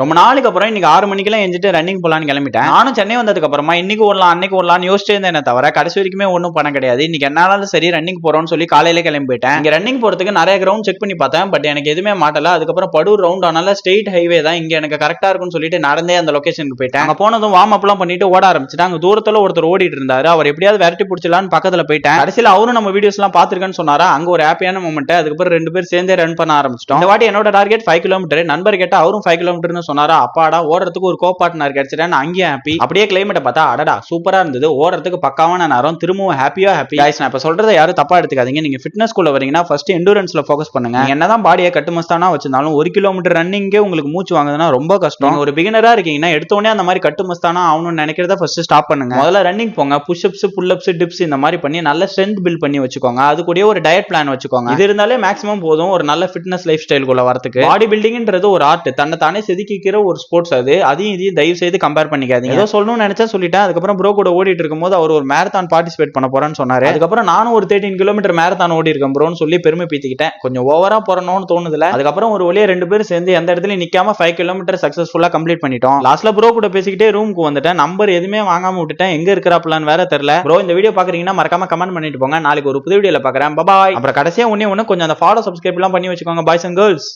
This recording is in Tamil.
ரொம்ப நாளுக்கு அப்புறம் இன்னைக்கு 6 மணிக்கெல்லாம் எஞ்சிட்டு ரன்னிங் போலான்னு கிளம்பிட்டேன். நானும் சென்னை வந்ததுக்கு அப்புறமா இன்னைக்கு ஓடலாம் அன்னைக்கு ஓடலாம்னு யோசிச்சே இருந்தேனே தவிர கடைசி வரைக்குமே ஒன்றும் பண்ண கிடையாது. இன்னைக்கு என்னாலும் சரி ரன்னிங் போறோம்னு சொல்லி காலையில கிளம்பி போயிட்டேன். இங்க ரன்னிங் போறதுக்கு நிறைய கிரவுண்ட் செக் பண்ணி பார்த்தேன். பட் எனக்கு எதுவுமே மாட்டல. அதுக்கப்புறம் படூர் ரவுண்ட் ஆனால ஸ்ட்ரெயிட் ஹைவே தான் இங்க எனக்கு கரெக்டா இருக்கும்னு சொல்லிட்டு நடந்தே அந்த லொகேஷனுக்கு போயிட்டேன். அங்க போனதும் வார்ம் அப்லாம் பண்ணிட்டு ஓட ஆரம்பிச்சுட்டேன். அங்க தூரத்துல ஒருத்தர் ஓடிட்டு இருந்தாரு. அவர் எப்படியாவது விரட்டி பிடிச்சலான்னு பக்கத்துல போயிட்டேன். கடைசியில் அவரும் நம்ம வீடியோஸ் எல்லாம் பாத்துருக்கேன்னு சொன்னாரா. அங்க ஒரு ஹாப்பியான மூமெண்ட். அதுக்கப்புறம் 2 பேர் சேர்ந்தே ரன் பண்ண ஆரம்பிச்சிட்டோம். இந்த வாட்டி என்னோட டார்கெட் 5 கிலோமீட்டர். நண்பர் கேட்டா அவரும் 5 கிலோமீட்டர்னு சொன்னாரா. அப்பாடா ஓடுறதுக்கு ஒரு கோபார்ட்னர் கிடைச்சிட்டேன். அங்கேயும் ஹாப்பி. அப்படியே கிளைமேட்டை பார்த்தா அடடா சூப்பரா இருந்தது. ஓடுறதுக்கு பக்காவான நேரம். திரும்பவும் ஹாப்பி. गाइस நான் இப்ப சொல்றதை யாரும் தப்பா எடுத்துக்காதீங்க. நீங்க ஃபிட்னஸ் ஸ்கூல்ல வரீங்கன்னா ஃபர்ஸ்ட் எண்டூரன்ஸ்ல ஃபோக்கஸ் பண்ணுங்க. என்னதான் பாடியை கட்டுமஸ்தானா வச்சிருந்தாலும் 1 கிலோமீட்டர் ரன்னிங்கே உங்களுக்கு மூச்சு வாங்குதுன்னா ரொம்ப கஷ்டம். நீங்க ஒரு பிகினரா இருக்கீங்கன்னா எடுத்தோடனே அந்த மாதிரி கட்டுமஸ்தானா ஆகணும்னு நினைக்கிறத ஃபர்ஸ்ட் ஸ்டாப் பண்ணுங்க. முதல்ல ரன்னிங் போங்க. புஷ் அப்ஸ் புல் அப்ஸ் டிப்ஸ் இந்த மாதிரி பண்ணி நல்ல ஸ்ட்ரென்த் பில்ட் பண்ணி வச்சுக்கோங்க. அது கூட ஒரு டயட் பிளான் வச்சுக்கோங்க. இது இருந்தாலே மேக்ஸிமம் போதும் ஒரு நல்ல ஃபிட்னஸ் லைஃப் ஸ்டைலுக்குள்ள வரதுக்கு. பாடி பில்டிங்ன்றது ஒரு ஆர்ட். தன்னை தானே செதுக்கிக்கிற ஒரு ஸ்போர்ட்ஸ். அது அதையும் இதையும் தயவு செய்து கம்பேர் பண்ணிக்காதீங்க. ஏதோ சொல்லணும்னு நினைச்சா சொல்லிட்டேன். அதுக்கப்புறம் ப்ரோ கூட ஓடிட்டு இருக்கும்போது அவர் ஒரு மேரத்தான் பார்ட்டிசிபேட் பண்ண போறேன்னு சொன்னாரு. அதுக்கப்புறம் நானும் ஒரு 13 கிலோமீட்டர் மேரத்தான் ஓடி இருக்கேன் ப்ரோன்னு சொல்லி பெருமை பீத்திக்கிட்டேன். கொஞ்சம் ஓவரா போறணும்னு தோணுதுல. அதுக்கப்புறம் ஒரு வழியா 2 பேரும் சேர்ந்து எந்த இடத்துல நிக்காம 5 கிலோமீட்டர் சக்சஸ்ஃபுல்லா கம்ப்ளீட் பண்ணிட்டோம். லாஸ்ட்ல ப்ரோ கூட பேசிக்கிட்டே ரூமுக்கு வந்துட்டேன். நம்பர் எதுவுமே வாங்காம விட்டுட்டேன். எங்க இருக்கிறாப்லான்னு வேற தெரியல. ப்ரோ இந்த வீடியோ பாக்குறீங்கன்னா மறக்காம கமெண்ட் பண்ணிட்டு போங்க. நாளைக்கு ஒரு புது வீடியோல பாக்குறேன். பாய். அப்புறம் கடைசியா ஒண்ணே கொஞ்சம் அந்த ஃபாலோ சப்ஸ்கிரைப் எல்லாம் பண்ணி வச்சுக்கோங்க பாய்ஸ் அண்ட் கேர்ள்ஸ்.